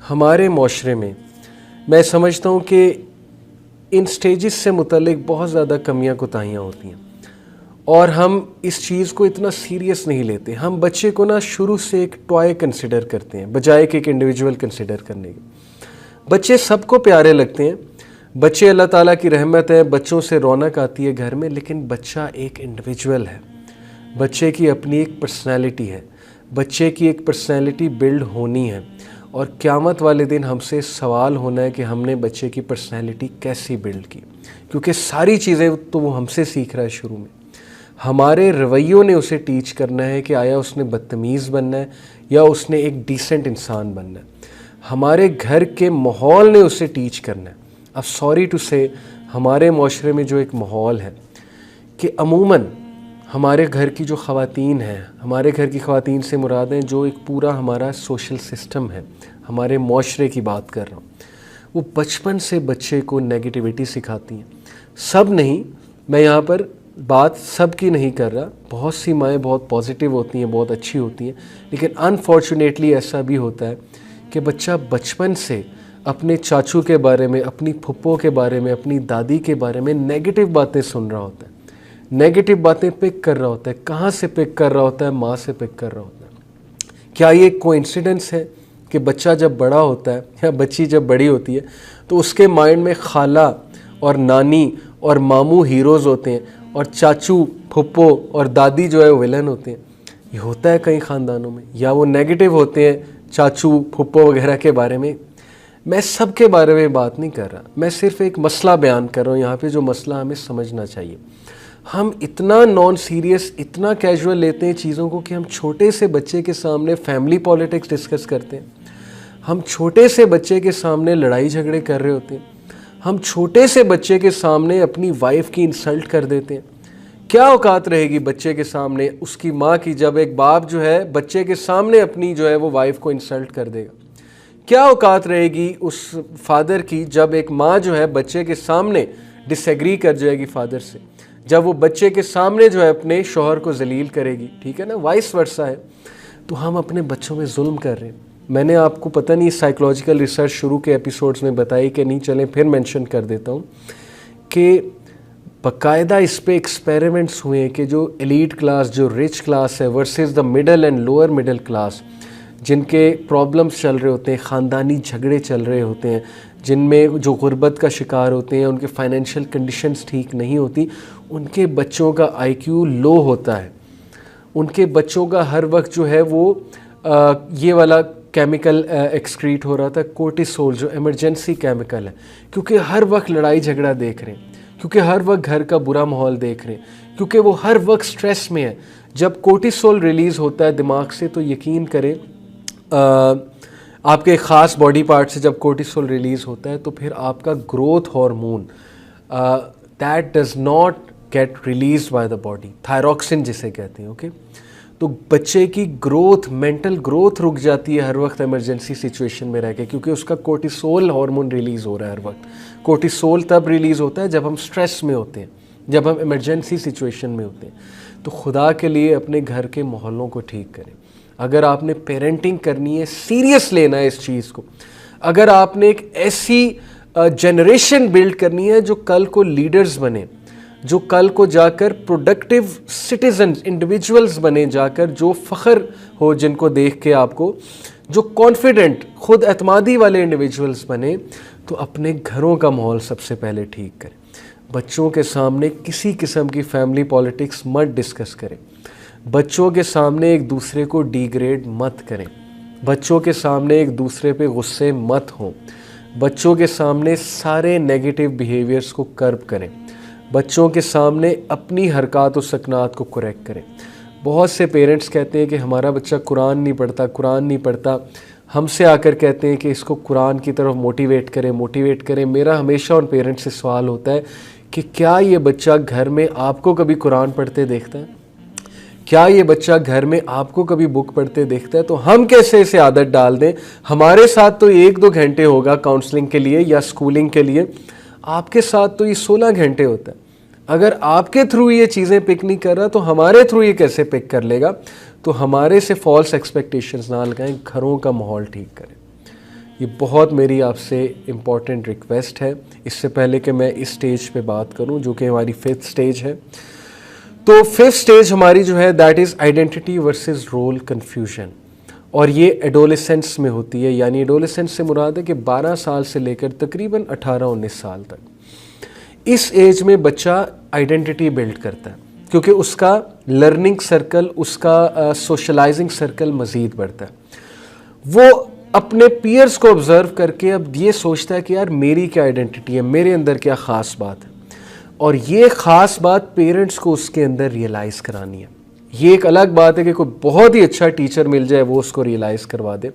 ہمارے معاشرے میں سمجھتا ہوں کہ ان سٹیجز سے متعلق بہت زیادہ کمیاں کوتاہیاں ہوتی ہیں اور ہم اس چیز کو اتنا سیریس نہیں لیتے. ہم بچے کو شروع سے ایک ٹوائے کنسیڈر کرتے ہیں بجائے کہ ایک انڈیویجول کنسیڈر کرنے کے. بچے سب کو پیارے لگتے ہیں, بچے اللہ تعالیٰ کی رحمت ہے, بچوں سے رونق آتی ہے گھر میں, لیکن بچہ ایک انڈیویجول ہے, بچے کی اپنی ایک پرسنالٹی ہے, بچے کی ایک پرسنالٹی بلڈ ہونی ہے اور قیامت والے دن ہم سے سوال ہونا ہے کہ ہم نے بچے کی پرسنالٹی کیسی بلڈ کی, کیونکہ ساری چیزیں تو وہ ہم سے سیکھ رہا ہے. شروع میں ہمارے رویوں نے اسے ٹیچ کرنا ہے کہ آیا اس نے بدتمیز بننا ہے یا اس نے ایک ڈیسنٹ انسان بننا ہے. ہمارے گھر کے ماحول نے اسے ٹیچ کرنا ہے. اب سوری ٹو سے ہمارے معاشرے میں جو ایک ماحول ہے کہ عموماً ہمارے گھر کی جو خواتین ہیں, ہمارے گھر کی خواتین سے مراد ہیں جو ایک پورا ہمارا سوشل سسٹم ہے, ہمارے معاشرے کی بات کر رہا ہوں, وہ بچپن سے بچے کو نیگیٹیوٹی سکھاتی ہیں. سب نہیں, میں یہاں پر بات سب کی نہیں کر رہا, بہت سی مائیں بہت پازیٹیو ہوتی ہیں, بہت اچھی ہوتی ہیں, لیکن انفارچونیٹلی ایسا بھی ہوتا ہے کہ بچہ بچپن سے اپنے چاچو کے بارے میں, اپنی پھپھو کے بارے میں, اپنی دادی کے بارے میں نیگیٹو باتیں سن رہا ہوتا ہے, نیگیٹو باتیں پک کر رہا ہوتا ہے. کہاں سے پک کر رہا ہوتا ہے؟ ماں سے پک کر رہا ہوتا ہے. کیا یہ کوئنسیڈنس ہے کہ بچہ جب بڑا ہوتا ہے یا بچی جب بڑی ہوتی ہے تو اس کے مائنڈ میں خالہ اور نانی اور ماموں ہیروز ہوتے ہیں اور چاچو پھپھو اور دادی جو ہے وہ ویلن ہوتے ہیں؟ یہ ہوتا ہے کئی خاندانوں میں, یا وہ نیگیٹو ہوتے ہیں چاچو پھپھو وغیرہ کے بارے میں. میں سب کے بارے میں بات نہیں کر رہا, میں صرف ایک مسئلہ بیان کر رہا ہوں یہاں پہ, جو مسئلہ ہمیں سمجھنا چاہیے. ہم اتنا نان سیریس, اتنا کیجول لیتے ہیں چیزوں کو کہ ہم چھوٹے سے بچے کے سامنے فیملی پالیٹکس ڈسکس کرتے ہیں, ہم چھوٹے سے بچے کے سامنے لڑائی جھگڑے کر رہے ہوتے ہیں, ہم چھوٹے سے بچے کے سامنے اپنی وائف کی انسلٹ کر دیتے ہیں. کیا اوقات رہے گی بچے کے سامنے اس کی ماں کی جب ایک باپ جو ہے بچے کے سامنے اپنی جو ہے وہ وائف کو انسلٹ کر دے گا؟ کیا اوقات رہے گی اس فادر کی جب ایک ماں جو ہے بچے کے سامنے ڈس ایگری کر جائے گی فادر سے, جب وہ بچے کے سامنے جو ہے اپنے شوہر کو ذلیل کرے گی؟ ٹھیک ہے نا, وائس ورسا ہے. تو ہم اپنے بچوں میں ظلم کر رہے ہیں. میں نے آپ کو پتہ نہیں سائیکولوجیکل ریسرچ شروع کے ایپیسوڈز میں بتائی کہ نہیں, چلیں پھر مینشن کر دیتا ہوں کہ باقاعدہ اس پہ ایکسپیریمنٹس ہوئے ہیں کہ جو ایلیٹ کلاس, جو رچ کلاس ہے versus the middle and lower middle class, جن کے پرابلمس چل رہے ہوتے ہیں, خاندانی جھگڑے چل رہے ہوتے ہیں, جن میں جو غربت کا شکار ہوتے ہیں, ان کے فائنینشیل کنڈیشنز ٹھیک نہیں ہوتی, ان کے بچوں کا آئی کیو لو ہوتا ہے. ان کے بچوں کا ہر وقت جو ہے وہ یہ والا کیمیکل ایکسکریٹ ہو رہا تھا, کورٹیسول, جو ایمرجنسی کیمیکل ہے, کیونکہ ہر وقت لڑائی جھگڑا دیکھ رہے ہیں, کیونکہ ہر وقت گھر کا برا ماحول دیکھ رہے ہیں, کیونکہ وہ ہر وقت سٹریس میں ہے. جب کورٹیسول ریلیز ہوتا ہے دماغ سے تو یقین کریں آپ کے خاص باڈی پارٹ سے جب کورٹیسول ریلیز ہوتا ہے تو پھر آپ کا growth hormone that does not get release by the body, thyroxine جسے کہتے ہیں. اوکے, تو بچے کی گروتھ, مینٹل گروتھ رک جاتی ہے ہر وقت ایمرجنسی سچویشن میں رہ کے, کیونکہ اس کا کورٹیسول ہارمون ریلیز ہو رہا ہے ہر وقت. کورٹیسول تب ریلیز ہوتا ہے جب ہم سٹریس میں ہوتے ہیں, جب ہم ایمرجنسی سچویشن میں ہوتے ہیں. تو خدا کے لیے اپنے گھر کے ماحولوں کو ٹھیک کریں. اگر آپ نے پیرنٹنگ کرنی ہے, سیریس لینا ہے اس چیز کو, اگر آپ نے ایک ایسی جنریشن بلڈ کرنی ہے جو کل کو لیڈرز بنے, جو کل کو جا کر پروڈکٹیو سٹیزنز, انڈیویجولز بنے جا کر, جو فخر ہو جن کو دیکھ کے آپ کو, جو کانفیڈنٹ خود اعتمادی والے انڈیویجولز بنے, تو اپنے گھروں کا ماحول سب سے پہلے ٹھیک کریں. بچوں کے سامنے کسی قسم کی فیملی پالیٹکس مت ڈسکس کریں, بچوں کے سامنے ایک دوسرے کو ڈیگریڈ مت کریں, بچوں کے سامنے ایک دوسرے پہ غصے مت ہوں, بچوں کے سامنے سارے نیگیٹو بیہیویئرز کو کرب کریں, بچوں کے سامنے اپنی حرکات و سکنات کو کریکٹ کریں. بہت سے پیرنٹس کہتے ہیں کہ ہمارا بچہ قرآن نہیں پڑھتا, ہم سے آ کر کہتے ہیں کہ اس کو قرآن کی طرف موٹیویٹ کریں. میرا ہمیشہ ان پیرنٹس سے سوال ہوتا ہے کہ کیا یہ بچہ گھر میں آپ کو کبھی قرآن پڑھتے دیکھتا ہے؟ کیا یہ بچہ گھر میں آپ کو کبھی بک پڑھتے دیکھتا ہے؟ تو ہم کیسے اسے عادت ڈال دیں؟ ہمارے ساتھ تو 1-2 گھنٹے ہوگا کاؤنسلنگ کے لیے یا اسکولنگ کے لیے, آپ کے ساتھ تو یہ 16 گھنٹے ہوتا ہے. اگر آپ کے تھرو یہ چیزیں پک نہیں کر رہا تو ہمارے تھرو یہ کیسے پک کر لے گا؟ تو ہمارے سے فالس ایکسپیکٹیشنز نہ لگائیں, گھروں کا ماحول ٹھیک کریں. یہ بہت میری آپ سے امپورٹنٹ ریکویسٹ ہے. اس سے پہلے کہ میں اس سٹیج پہ بات کروں جو کہ ہماری 5th سٹیج ہے، تو 5th سٹیج ہماری جو ہے that is identity versus role confusion, اور یہ ایڈولسنس میں ہوتی ہے. یعنی ایڈولسنس سے مراد ہے کہ 12 سال سے لے کر تقریباً 18-19 سال تک. اس ایج میں بچہ آئیڈینٹی بلڈ کرتا ہے کیونکہ اس کا لرننگ سرکل، اس کا سوشلائزنگ سرکل مزید بڑھتا ہے. وہ اپنے پیئرز کو آبزرو کر کے اب یہ سوچتا ہے کہ یار میری کیا آئیڈینٹی ہے، میرے اندر کیا خاص بات ہے، اور یہ خاص بات پیرنٹس کو اس کے اندر ریئلائز کرانی ہے. یہ ایک الگ بات ہے کہ کوئی بہت ہی اچھا ٹیچر مل جائے وہ اس کو ریئلائز کروا دے،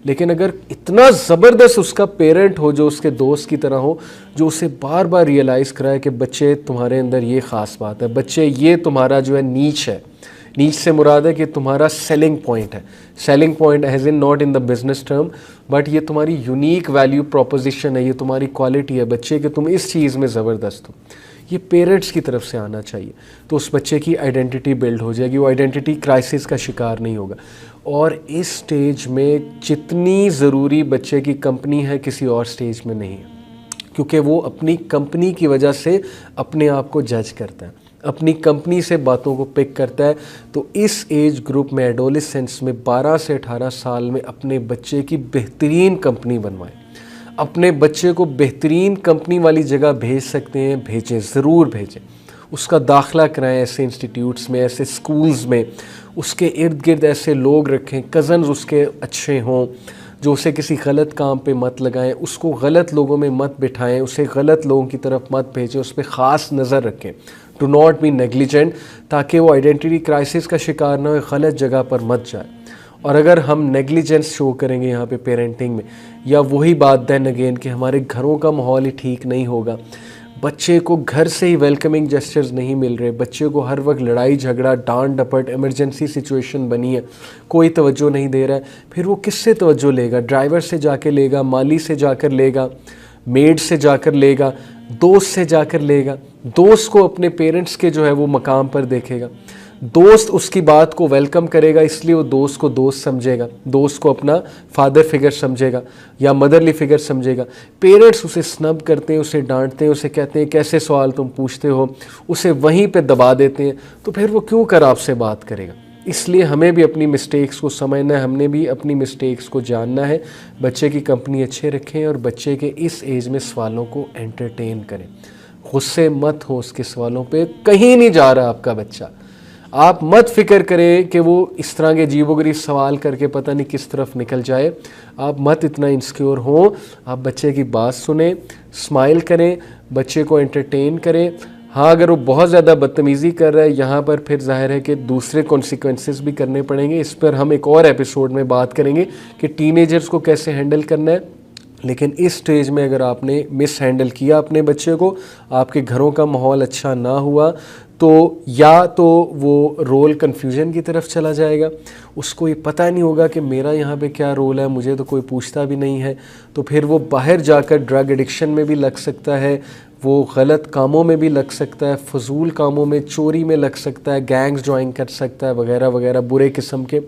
لیکن اگر اتنا زبردست اس کا پیرنٹ ہو جو اس کے دوست کی طرح ہو، جو اسے بار بار ریئلائز کرائے کہ بچے تمہارے اندر یہ خاص بات ہے، بچے یہ تمہارا جو ہے نیچ ہے. نیچ سے مراد ہے کہ تمہارا سیلنگ پوائنٹ ہے. Selling point as in not in the business term, but یہ تمہاری یونیک ویلیو پروپوزیشن ہے، یہ تمہاری کوالٹی ہے بچے کہ تم اس چیز میں زبردست ہو. یہ پیرنٹس کی طرف سے آنا چاہیے، تو اس بچے کی آئیڈینٹی بلڈ ہو جائے گی، وہ آئیڈینٹی کرائسس کا شکار نہیں ہوگا. اور اس سٹیج میں جتنی ضروری بچے کی کمپنی ہے کسی اور سٹیج میں نہیں ہے، کیونکہ وہ اپنی کمپنی کی وجہ سے اپنے آپ کو جج کرتا ہے، اپنی کمپنی سے باتوں کو پک کرتا ہے. تو اس ایج گروپ میں ایڈولسنس میں 12 سے 18 سال میں اپنے بچے کی بہترین کمپنی بنوائیں. اپنے بچے کو بہترین کمپنی والی جگہ بھیج سکتے ہیں، بھیجیں، ضرور بھیجیں. اس کا داخلہ کرائیں ایسے انسٹیٹیوٹس میں، ایسے سکولز میں. اس کے ارد گرد ایسے لوگ رکھیں، کزنز اس کے اچھے ہوں جو اسے کسی غلط کام پہ مت لگائیں، اس کو غلط لوگوں میں مت بٹھائیں، اسے غلط لوگوں کی طرف مت بھیجیں، اس پہ خاص نظر رکھیں. ڈو ناٹ بی نیگلیجنٹ، تاکہ وہ آئیڈینٹی کرائسس کا شکار نہ ہو، غلط جگہ پر مت جائے. اور اگر ہم نیگلیجنس شو کریں گے یہاں پہ پیرنٹنگ میں، یا وہی بات دین اگین کہ ہمارے گھروں کا ماحول ہی ٹھیک نہیں ہوگا، بچے کو گھر سے ہی ویلکمنگ جسچرز نہیں مل رہے، بچے کو ہر وقت لڑائی جھگڑا، ڈانٹ ڈپٹ، ایمرجنسی سچویشن بنی ہے، کوئی توجہ نہیں دے رہا ہے، پھر وہ کس سے توجہ لے گا؟ ڈرائیور سے جا کے لے گا، مالی سے جا کر لے گا، میڈ سے جا کر لے گا، دوست سے جا کر لے گا. دوست کو اپنے پیرنٹس کے جو ہے وہ مقام پر دیکھے گا، دوست اس کی بات کو ویلکم کرے گا، اس لیے وہ دوست کو دوست سمجھے گا، دوست کو اپنا فادر فگر سمجھے گا یا مدرلی فگر سمجھے گا. پیرنٹس اسے سنب کرتے ہیں، اسے ڈانٹتے ہیں، اسے کہتے ہیں کیسے سوال تم پوچھتے ہو، اسے وہیں پہ دبا دیتے ہیں، تو پھر وہ کیوں کر آپ سے بات کرے گا؟ اس لیے ہمیں بھی اپنی مسٹیکس کو سمجھنا ہے، ہم نے بھی اپنی مسٹیکس کو جاننا ہے. بچے کی کمپنی اچھے رکھیں اور بچے کے اس ایج میں سوالوں کو انٹرٹین کریں. غصے مت ہو اس کے سوالوں پہ، کہیں نہیں جا رہا آپ کا بچہ. آپ مت فکر کریں کہ وہ اس طرح کے عجیب و غریب سوال کر کے پتہ نہیں کس طرف نکل جائے. آپ مت اتنا انسیکیور ہوں، آپ بچے کی بات سنیں، اسمائل کریں، بچے کو انٹرٹین کریں. ہاں اگر وہ بہت زیادہ بدتمیزی کر رہا ہے، یہاں پر پھر ظاہر ہے کہ دوسرے کانسیکوینسز بھی کرنے پڑیں گے. اس پر ہم ایک اور ایپیسوڈ میں بات کریں گے کہ ٹین ایجرز کو کیسے ہینڈل کرنا ہے. لیکن اس سٹیج میں اگر آپ نے مس ہینڈل کیا اپنے بچے کو، آپ کے گھروں کا ماحول اچھا نہ ہوا، تو یا تو وہ رول کنفیوژن کی طرف چلا جائے گا، اس کو یہ پتہ نہیں ہوگا کہ میرا یہاں پہ کیا رول ہے، مجھے تو کوئی پوچھتا بھی نہیں ہے، تو پھر وہ باہر جا کر ڈرگ ایڈکشن میں بھی لگ سکتا ہے، وہ غلط کاموں میں بھی لگ سکتا ہے، فضول کاموں میں، چوری میں لگ سکتا ہے، گینگز جوائن کر سکتا ہے وغیرہ وغیرہ برے قسم کے،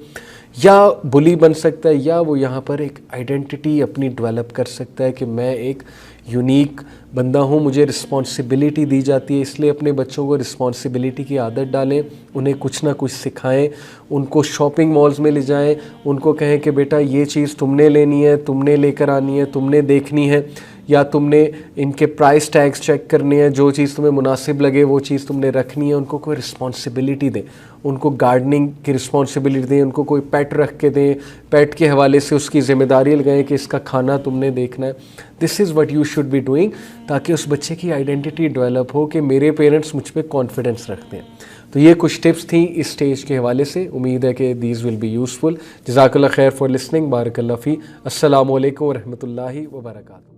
یا بلی بن سکتا ہے، یا وہ یہاں پر ایک آئیڈینٹی اپنی ڈیولپ کر سکتا ہے کہ میں ایک یونیک بندہ ہوں، مجھے رسپانسبلٹی دی جاتی ہے. اس لیے اپنے بچوں کو رسپانسبلٹی کی عادت ڈالیں، انہیں کچھ نہ کچھ سکھائیں، ان کو شاپنگ مالز میں لے جائیں، ان کو کہیں کہ بیٹا یہ چیز تم نے لینی ہے، تم نے لے کر آنی ہے، تم نے دیکھنی ہے، یا تم نے ان کے پرائس ٹیگز چیک کرنے ہیں، جو چیز تمہیں مناسب لگے وہ چیز تم نے رکھنی ہے. ان کو کوئی رسپانسبلٹی دیں، ان کو گارڈننگ کی رسپانسبلٹی دیں، ان کو کوئی پیٹ رکھ کے دیں، پیٹ کے حوالے سے اس کی ذمہ داری لگائیں کہ اس کا کھانا تم نے دیکھنا ہے. This is what you should be doing, تاکہ اس بچے کی آئیڈینٹی ڈیولپ ہو کہ میرے پیرنٹس مجھ پہ کانفیڈنس رکھتے ہیں. تو یہ کچھ ٹپس تھیں اس سٹیج کے حوالے سے. امید ہے کہ دیز ول بی یوزفل. جزاک اللہ خیر فار لسننگ. بارک اللہ فی. السلام علیکم ورحمۃ اللہ وبرکاتہ.